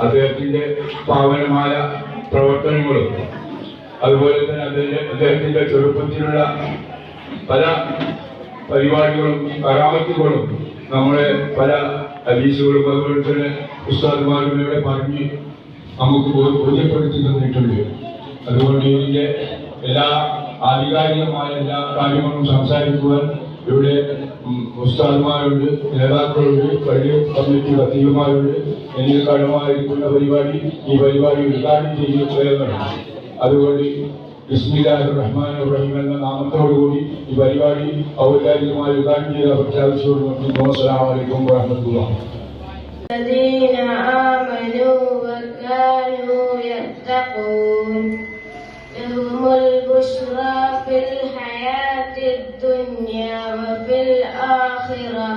അദ്ദേഹത്തിന്റെ പാവനമായ പ്രവർത്തനങ്ങളും അതുപോലെ തന്നെ അദ്ദേഹത്തിന്റെ ചെറുപ്പത്തിലുള്ള പല പരിപാടികളും കറാമത്തുകളും നമ്മളെ പല ഹദീസുകളും അതുപോലെ തന്നെ ഉസ്താദുമാരും ഇവിടെ പറഞ്ഞ് നമുക്ക് ബോധ്യപ്പെടുത്തി തന്നിട്ടുണ്ട്. അതുകൊണ്ട് ഇതിന്റെ എല്ലാ ആധികാരികമായ എല്ലാ കാര്യങ്ങളും സംസാരിക്കുവാൻ ഇവിടെ ഉസ്താദുമാരുണ്ട്, നേതാക്കളുണ്ട്, പള്ളി കമ്മിറ്റി ഖത്തീബുമാരുണ്ട്. എനിക്ക് കടമായിരിക്കുന്ന ഈ പരിപാടി ഉദ്ഘാടനം ചെയ്യുകയാണ്. അതുകൊണ്ട് ബിസ്മില്ലാഹിർ റഹ്മാനിർ റഹീം എന്ന നാമത്തോടുകൂടി ഈ പരിപാടി ഔപചാരികമായി ഉദ്ഘാടനം ചെയ്ത പ്രഖ്യാപിച്ചുകൊണ്ട് അസ്സലാമു അലൈക്കും വറഹ്മത്തുള്ളാഹി. الذين آمنوا وكانوا يتقون لهم البشرى في الحياة الدنيا وفي الآخرة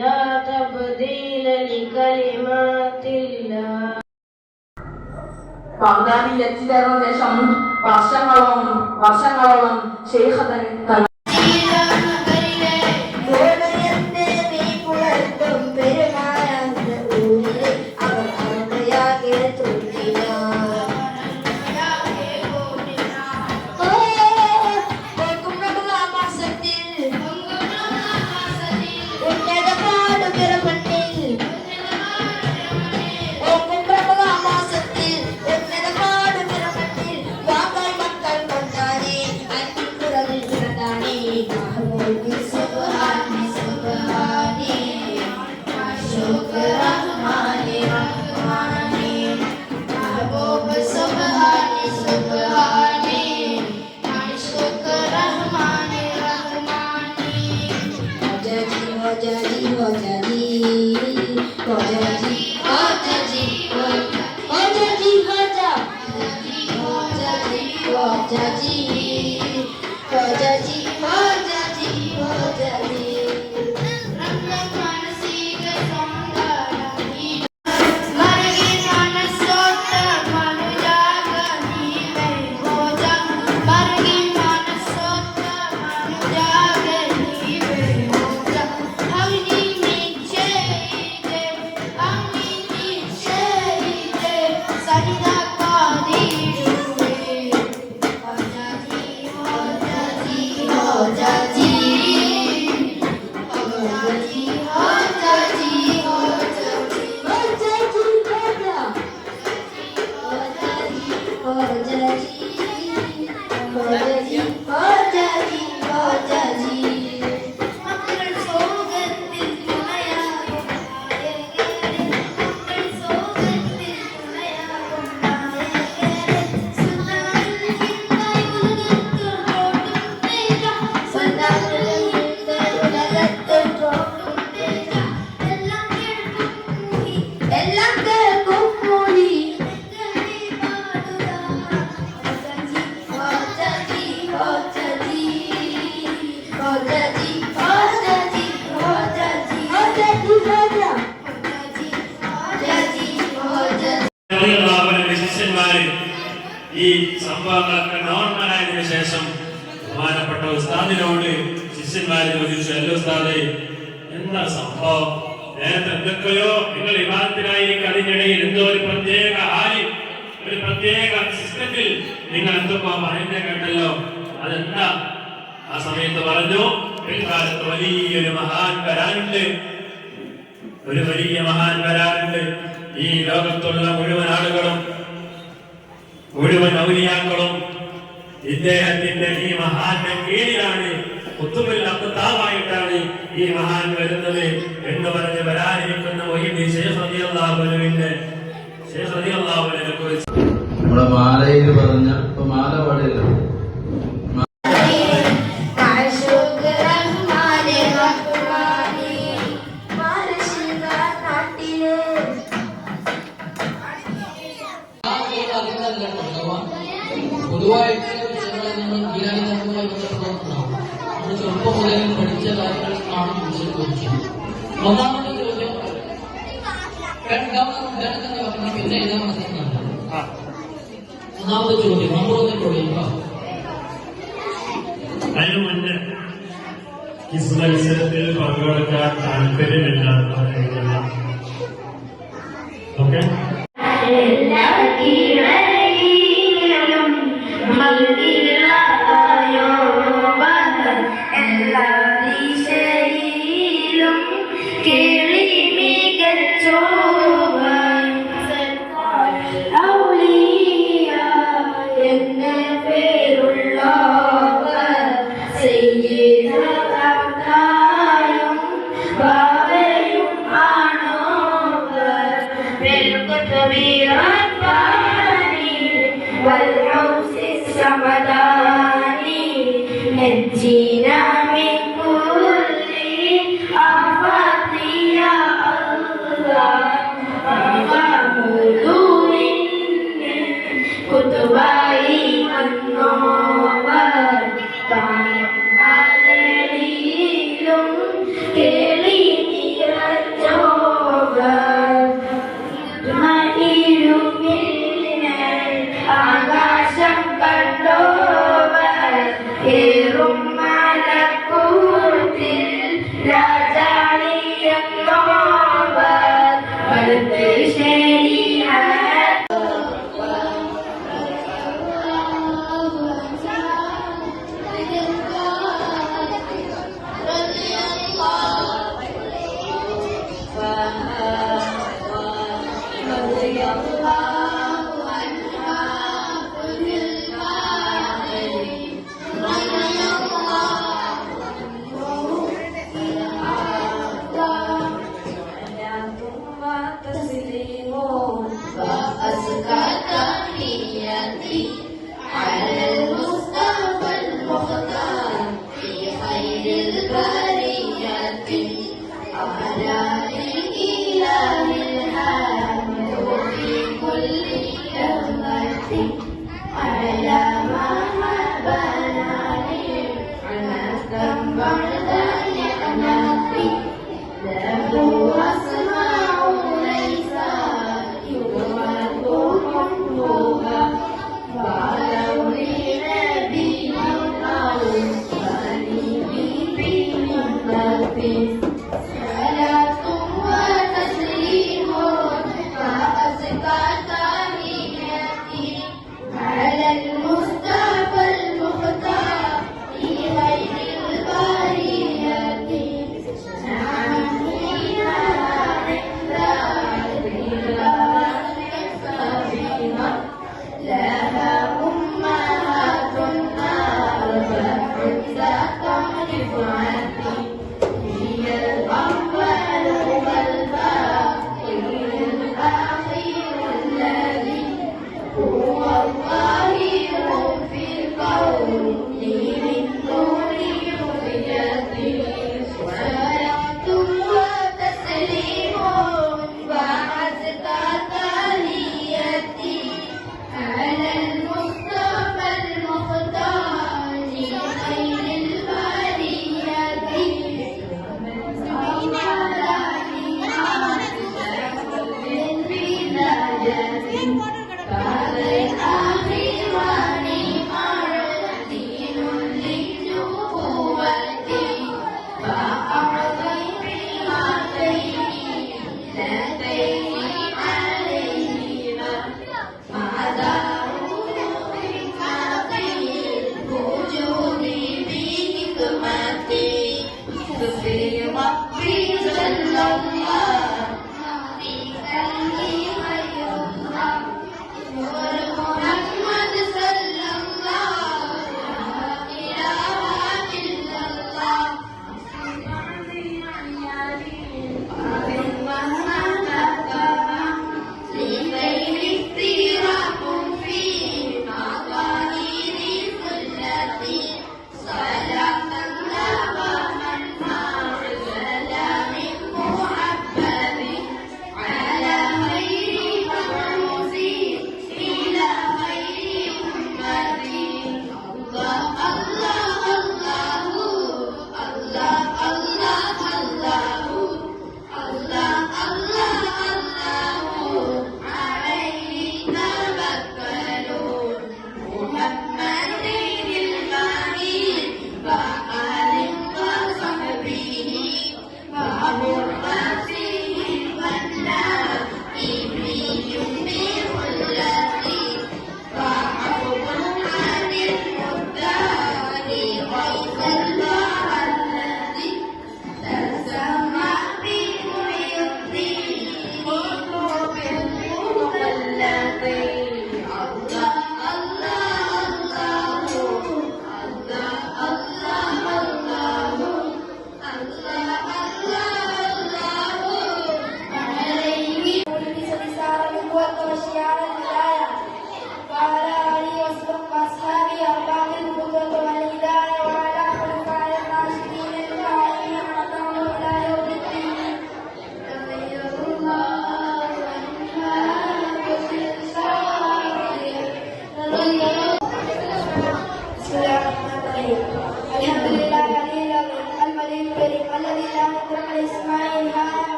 لا تبديل لكلمات الله. ബാഗ്ദാദിൽ എത്തിച്ചേർന്ന ശേഷം വർഷങ്ങളോളം ശൈഖ് ഈ സംഭവങ്ങളൊക്കെ നോർമലായതിനു ശേഷം ബഹുമാനപ്പെട്ട ഉസ്താദിനോട് ശിഷ്യന്മാര് ചോദിച്ചു, അല്ലോ ഉസ്താദേ, എന്താ സംഭവം? നേരത്തെ എന്തൊക്കെയോ നിങ്ങൾ വിവാദത്തിനായിരിക്കും, അതിനിടയിൽ എന്തോ ഒരു പ്രത്യേക ഒരു പ്രത്യേക സിസ്റ്റത്തിൽ നിങ്ങൾ എന്തൊക്കെയോ പറയുന്നത് കേട്ടല്ലോ, അതെന്താ? ആ സമയത്ത് പറഞ്ഞു, പിൽക്കാലത്ത് വലിയൊരു മഹാൻ വരാനുണ്ട്, ഒരു വലിയ മഹാൻ വരാനുണ്ട്. ഈ ലോകത്തുള്ള മുഴുവൻ ആളുകളും മുഴുവൻ ഔലിയാക്കളും ഇദ്ദേഹത്തിന്റെ ഈ മഹാന്റെ കീഴിലാണ്, കുത്തുബുൽ അഖ്താബായിട്ടാണ് ഈ മഹാൻ വരുന്നത് എന്ന് പറഞ്ഞ് വരാനിരിക്കുന്ന വഹീദ് ശൈഖ് റളിയല്ലാഹു അൻഹുവിനെ കുറിച്ച് നമ്മുടെ മാലയിൽ പറഞ്ഞ ഇപ്പൊ മാല പാടില്ല. പൊതുവായിട്ട് നമ്മൾ ചെറുപ്പം മുതൽ പഠിച്ച കാര്യങ്ങളാണ് ചോദിച്ചത്. ഒന്നാമത്തെ ചോദ്യം രണ്ടാമത്തെ വിദ്യാർത്ഥി പറഞ്ഞാൽ പിന്നെ എഴുതാൻ മനസ്സിലാണ്. ഒന്നാമത്തെ ചോദ്യം നമ്പർ 1 ചോദ്യം. അതിനു മുന്നേ ക്വിസ് മത്സരത്തിൽ പങ്കെടുക്കാൻ താല്പര്യമില്ലാത്ത ഓക്കെ. എല്ലാ കീഴയിലും എല്ലാ ദിശയിലും കേളി മികച്ചോവൻ ഔലിയ എന്ന പേരുള്ളവർ സയ്യിദുൽ ബാബയും ആണോവർ بالكتب رباني والعوس السمداني نجينا من كل آفات يا الله فغمدوا من كتبي النور പാലയിലും കേളി നിറച്ചോവർ ആകാശം കണ്ടോവർ ഏറും മലക്കൂട്ടിൽ രാജാളിയെന്നോവർ വലത്ത്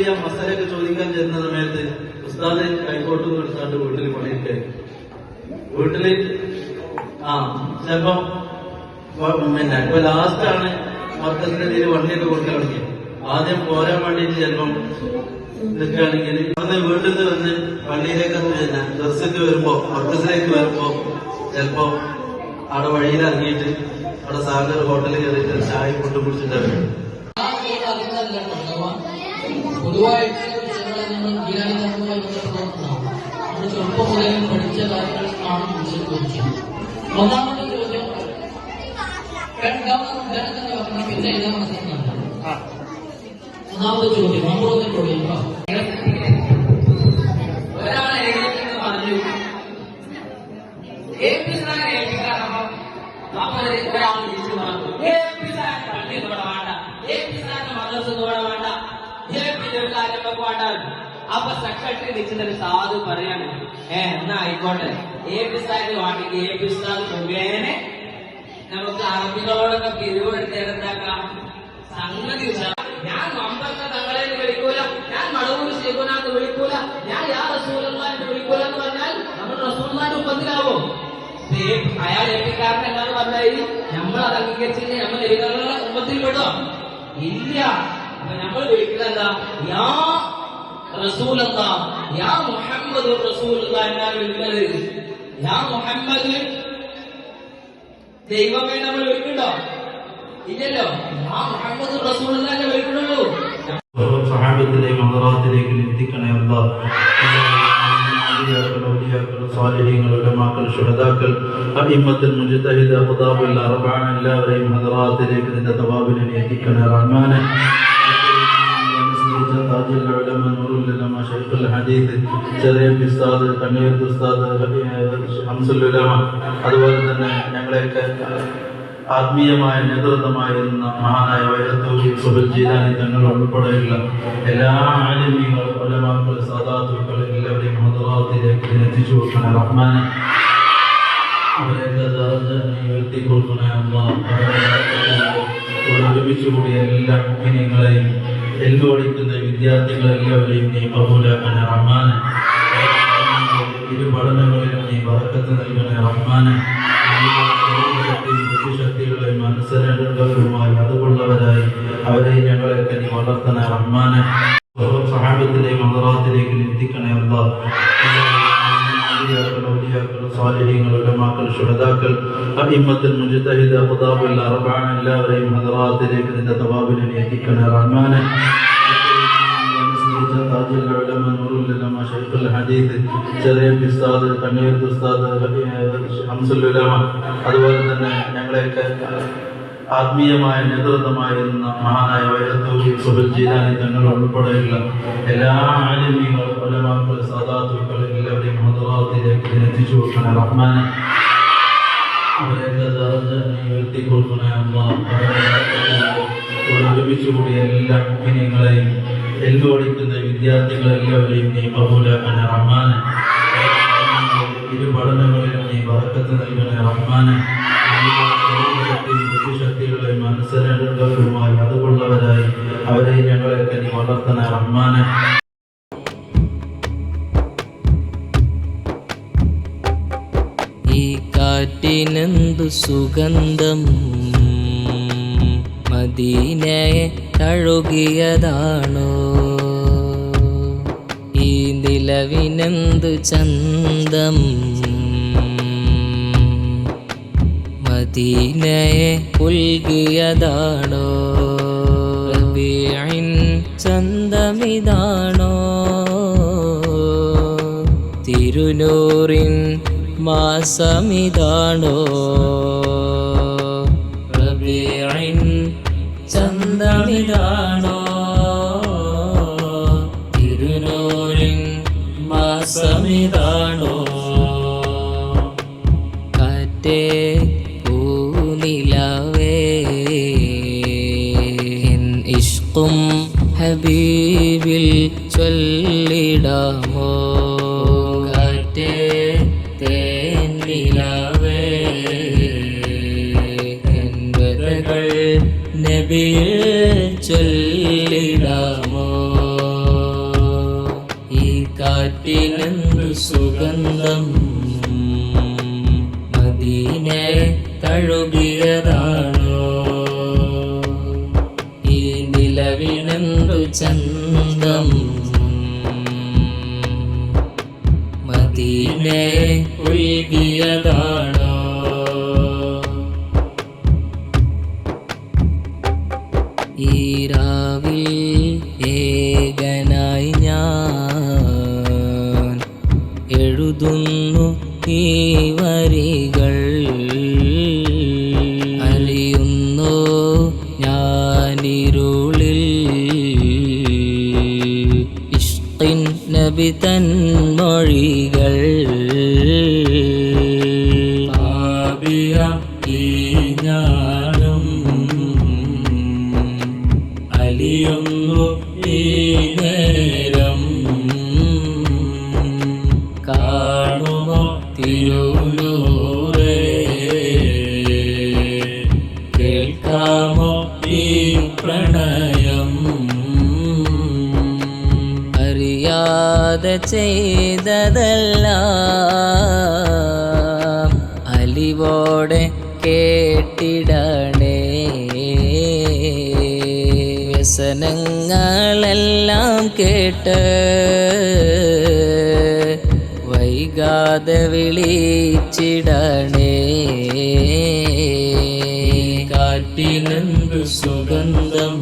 ചെറിയ മസാലയൊക്കെ ചോദിക്കാൻ ചെല്ലുന്ന സമയത്ത് ഉസ്താദ് കൈക്കോട്ടും കൊടുത്താണ്ട് വീട്ടിൽ പണിയിരിക്കും. വീട്ടില് ചിലപ്പം പിന്നെ ഇപ്പൊ ലാസ്റ്റാണ് മർക്കസിന്റെ തീരെ വണ്ടിയൊക്കെ കൊടുക്കാൻ തുടങ്ങി. ആദ്യം പോരാൻ വേണ്ടിയിട്ട് ചിലപ്പം നിൽക്കുകയാണെങ്കിൽ അന്ന് വീട്ടിൽ നിന്ന് വന്ന് പള്ളിയിലേക്ക് ഡ്രസ്സൊക്കെ വരുമ്പോ മർക്കസിലേക്ക് വരുമ്പോ ചിലപ്പോ അവിടെ വഴിയിൽ ഇറങ്ങിയിട്ട് അവിടെ സാഗർ ഹോട്ടലിൽ കയറിയിട്ട് ചായ കൊണ്ടു കുടിച്ചിട്ടാണ്. പൊതുവായിട്ട് വിഷയങ്ങളെ നമ്മൾ ജീവനുമായി ബന്ധപ്പെടുന്നതാണ്. നമ്മൾ ചെറുപ്പം മുതൽ പഠിച്ച കാര്യങ്ങൾ ആണ് വിഷയം. ഒന്നാമത്തെ ചോദ്യം രണ്ടാമത്തെ ഉദാഹരണത്തിന് പറഞ്ഞാൽ പിന്നെ എഴുതാൻ മനസ്സിലാക്കുന്നുണ്ട്. ഒന്നാമത്തെ ചോദ്യം നമ്പറൊന്നും ചോദ്യം ഒരാളെ എഴുതിയെന്ന് പറഞ്ഞു ഏൽപ്പിക്കാറപ്പോ ഒരാൾ തിരിച്ചു പറഞ്ഞു ഏൽപ്പിക്കാൻ പള്ളി ഇവിടെ വേണ്ട, ഏൽപ്പിക്കാരുടെ മദ്രസ ഇവിടെ വേണ്ട, ഏൽപ്പിച്ചൊരു കാര്യമൊക്കെ വേണ്ട. അപ്പൊ സെക്രട്ടറി നിൽക്കുന്നൊരു സാധു പറയാണ് എന്നാ ആയിക്കോട്ടെ ഏൽപ്പിസ്ഥാന് വേണ്ടെങ്കിൽ ഏൽപ്പിസ്ഥാൻ മുഖേന നമുക്ക് അറബികളോടൊക്കെ പിരിവെടുത്ത് എന്താക്കാം സംഗതി. ഞാൻ മമ്പർക്ക തങ്ങളെ വിളിക്കൂല, ഞാൻ മടവൂർ ശേഖുനാന്ന് വിളിക്കൂല, ഞാൻ യാ റസൂലുള്ളാഹിനെ വിളിക്കൂല എന്ന് പറഞ്ഞാൽ നമ്മൾ റസൂലുള്ളാഹിന്റെ ഒപ്പത്തിലാവോ? അയാൾ ഏൽപ്പിക്കാരൻ എന്നാണ് പറഞ്ഞാൽ നമ്മൾ അത് അംഗീകരിച്ചില്ല, നമ്മൾ നബികളുടെ ഒപ്പത്തിൽ പെടോ? ഇല്ല. അപ്പൊ നമ്മൾ വിളിക്കുന്നത് എന്താ? യാ റസൂലല്ലാ, യാ മുഹമ്മദ് റസൂലുള്ളാ എന്നാണ് വിളിക്കുന്നത്. യാ മുഹമ്മദ് ദൈവമേ നമ്മൾ വിളിക്കണ്ടോ? ഇല്ലല്ലോ. ആ മുഹമ്മദ് റസൂലുള്ളാഹിനെ വിളിക്കണുള്ളൂ. സഹാബത്തിലെയും മദറാത്തിലേക്ക് എത്തിക്കണേ അല്ലാഹ്. സ്വാലിഹീങ്ങൾ, ഉലമാക്കൾ, ശുഹദാക്കൾ, അഇമ്മത്തുൽ മുജ്തഹിദ്, ഖുദാബുൽ അർബഅ എല്ലാവരെയും മദറാത്തിലേക്ക് നിന്റെ തവാബിനെ എത്തിക്കണേ റഹ്മാനെ. ചെറിയ ഉസ്താദ്, കണ്ണൂർ ഉസ്താദ്, ഹംസുൽ ഉലമ, അതുപോലെ തന്നെ ഞങ്ങളെയൊക്കെ ആത്മീയമായ നേതൃത്വമായിരുന്ന മഹാനായ വൈറത്തൂരി സുഹൈൽ ജീലാനി തങ്ങൾ ഉൾപ്പെടെയുള്ള എല്ലാ ആലിമീങ്ങളും, ഉലമാക്കൾ, സാദാത്തുക്കൾ എല്ലാവരെയും ഹദറാത്തിലേക്ക് എത്തിച്ചു കൊടുക്കണേ റഹ്മാനെ. അവരെയൊക്കെ ഉയർത്തി കൊടുക്കണേ അല്ലാഹ്. ഒരുമിച്ച് കൂടിയ എല്ലാ മുഅ്മിനീങ്ങളെയും എല്ലോടിക്കുന്ന വിദ്യാർത്ഥികളെല്ലാവരെയും നീ കബൂലാക്കണേ റഹ്മാനെ. ഇരു പഠനങ്ങളിലും നീ ബറക്കത്ത് നൽകണേ റഹ്മാനെ. ബുദ്ധിശക്തികളെയും അനുസരണകളുമായി അതുകൊള്ളവരായി അവരെ ഞങ്ങളെയൊക്കെ നീ വളർത്തണേ റഹ്മാനെ. സഹാബത്തിലെയും മദറാത്തിലേക്ക് എത്തിക്കണേ അല്ലാഹ്. സ്വാലിഹീങ്ങൾ, ഉലമാക്കൾ, ശുഹദാക്കൾ, അഇമ്മത്തുൽ മുജ്തഹിദ്, ഖുദാബുൽ അർബഅ എല്ലാവരെയും ഹദറാത്തിലേക്ക് നിന്റെ തവാബിനെ എത്തിക്കണേ റഹ്മാനെ. ചെറിയ ഉസ്താദ്, കണ്ണൂർ ഉസ്താദ്, ഹംസുൽ ഉലമ, അതുപോലെ തന്നെ ഞങ്ങളെയൊക്കെ ആത്മീയമായ നേതൃത്വമായിരുന്ന മഹാനായ വൈറത്തൂരി സുഹൈൽ ജീലാനി തങ്ങൾ ഉൾപ്പെടെയുള്ള എല്ലാ ആലിമീങ്ങളും, ഉലമാക്കൾ, സാദാത്തുക്കൾ എല്ലാവരെയും ഹദറാത്തിലേക്ക് എത്തിച്ചു കൊടുക്കണേ റഹ്മാനെ. അവരെയൊക്കെ ഉയർത്തി കൊടുക്കണേ അല്ലാഹ്. ഒരുമിച്ച് കൂടിയ എല്ലാ മുഅ്മിനീങ്ങളെയും എല്ലോടിക്കുന്ന വിദ്യാർത്ഥികളെല്ലാവരെയും നീ കബൂലാക്കണേ റഹ്മാനെ. ഇരു പഠനങ്ങളിലും നീ ബറക്കത്ത് നൽകണേ റഹ്മാനെ. ബുദ്ധിശക്തികളെയും അനുസരണകളുമായി അതുകൊള്ളവരായി അവരെ ഞങ്ങളെയൊക്കെ നീ വളർത്തണേ റഹ്മാനെ. ഈ കാറ്റിനെന്തു സുഗന്ധം, മദീനയെ തഴുകിയതാണോ? ഈ നിലവിനെന്തു ചന്തം, മദീനയെ പുൽകിയതാണോ? റബീഇൻ ചന്തമിതാണോ? തിരുനൂറിൻ മാസമിതാണോ? റബീഇൻ ചന്തമിതാണോ? തിരുനൂറിൻ മാസമിതാണോ? കാറ്റേ പൂനിലാവേ എൻ ഇഷ്കും ഹബീബിൽ ചൊല്ലിടാമോ? കാറ്റേ തേനിലാവേ എൻ വ്യതകൾ നബിയിൽ ചൊല്ലിടാമോ? കാറ്റിനെന്തു സുഗന്ധം മദീനെ തഴുകിയതാണോ ഈ നിലവിനെന്തു ചന്തം മദീനെ ഒഴുകിയതാണോ ഈ രാവിൽ ഏകനായി ഞാൻ എഴുതുന്നു ഈ വരികൾ അറിയുന്നു ഞാനിരുളിൽ ഇഷ്കിൻ നബി തൻ മൊഴികൾ പാപിയ ഈ ഞാനും അലിയുന്നു ഈ നേരം കാണുമോ തിരുനൂറേ കേൾക്കാമോ ഈ പ്രണയം അറിയാതെ ചെയ്തതെല്ലാം അലിവോടെ കേട്ടിടണേ വ്യസനങ്ങളെല്ലാം കേട്ട് വൈകാതെ വിളിച്ചിടണേ കാറ്റിനെന്തു സുഗന്ധം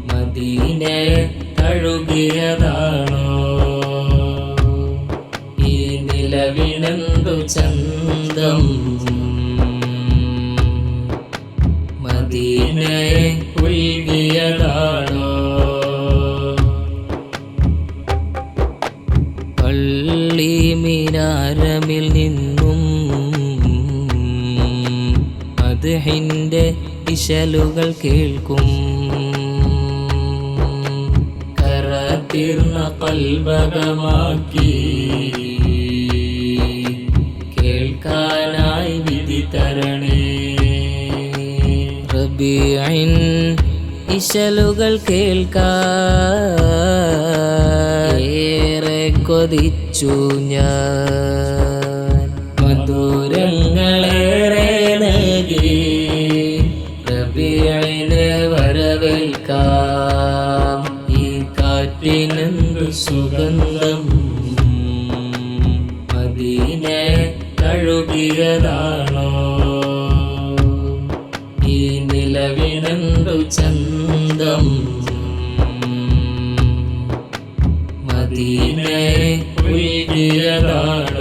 മദീനെ തഴുകിയതാണോ ഈ നിലവിനെന്തു ചന്തം മദീനെ ഒഴുകിയതാണോ പള്ളി മിനാരമിൽ നിന്നും മദ്ഹിന്റെ ഇശലുകൾ കേൾക്കും കറതീർന്ന കൽബകമാക്കി കേൾക്കാനായി വിധി തരണേ റബീഇൻ ഇശലുകൾ കേൾക്കാൻ ഏറെ കൊതിച്ചു ഞാൻ മധുരങ്ങളേറെ നൽകി റബീഇനെ വരവേൽക്കാം ഈ കാറ്റിനെന്തു സുഗന്ധം മദീനെ തഴുകിയതാണോ ഈ നിലവിനെന്തു ചന്തം മദീനെ ഒഴുകിയതാണോ